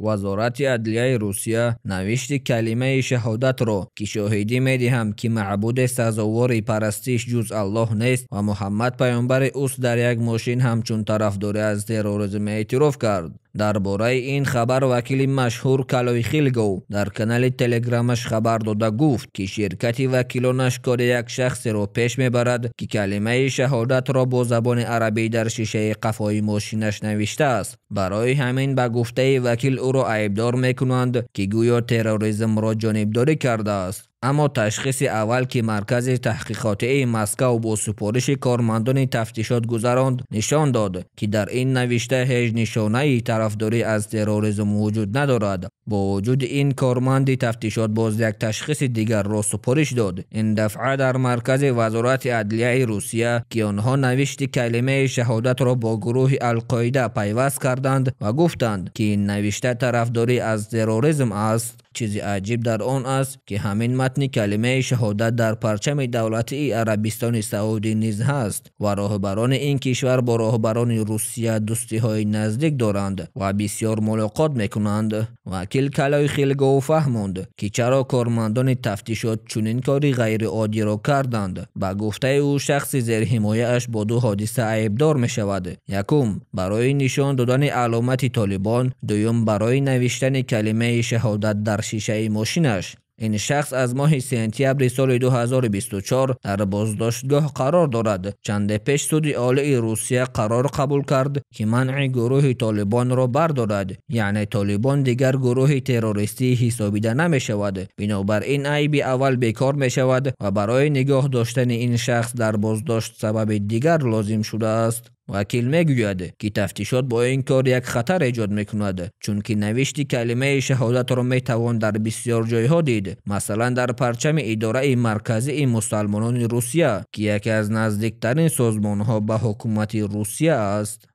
وزارت عدلیه روسیه نوشت کلمه شهادت را که شاهدی می‌دهم که معبود سزاوار پرستش جز الله نیست و محمد پیامبر اوست در یک ماشین همچون طرفدار از تروریسم اعتراف کرد. درباره این خبر وکیل مشهور کالای خیلگو در کانال تلگرامش خبر داده گفت که شرکت وکیلانش کار یک شخص را پیش میبرد که کلمه شهادت را با زبان عربی در شیشه قفای ماشینش نوشته است. برای همین به گفته وکیل او را عیبدار میکنند که گویا تروریسم را جانبداری کرده است. اما تشخیص اول که مرکز تحقیقاتی مسکو با سپارش کارمندان تفتیشات گذراند نشان داد که در این نوشته هیچ نشانه طرفداری از تروریسم وجود ندارد. با وجود این کارمند تفتیشات باز یک تشخیص دیگر را سپارش داد، این دفعه در مرکز وزارت عدلیه روسیه که آنها نوشت کلمه شهادت را با گروه القاعده پیوست کردند و گفتند که این نوشته طرفداری از تروریسم است. چیزی عجیب در آن است که همین متن کلمه شهادت در پرچم دولتی عربستان سعودی نیز هست و راهبران این کشور با راهبران روسیه دوستی های نزدیک دارند و بسیار ملاقات میکنند. وکیل کالای خیلگو فهموند که چرا کارمندان تفتیشات چنین کاری غیر عادی را کردند. با گفته او شخص زیر حمایه اش با دو حادثه عیبدار می شود: یکم برای نشان دادن علامت طالبان، دوم برای نوشتن کلمه شهادت در شیشه ماشینش. این شخص از ماه سپتامبر سال 2024 در بازداشتگاه قرار دارد. چند پیش سود عالی روسیه قرار قبول کرد که منع گروه طالبان را بردارد، یعنی طالبان دیگر گروه تروریستی حسابیده نمی شود. بنابراین عیب اول بیکار می شود و برای نگاه داشتن این شخص در بازداشت سبب دیگر لازم شده است. وکیل میگوید که تفتیشات با این کار یک خطر ایجاد میکند، چون که نوشت کلمه شهادت را میتوان در بسیار جایها دید، مثلا در پرچم اداره مرکزی مسلمانان روسیه که یکی از نزدیکترین سازمانها به حکومت روسیه است.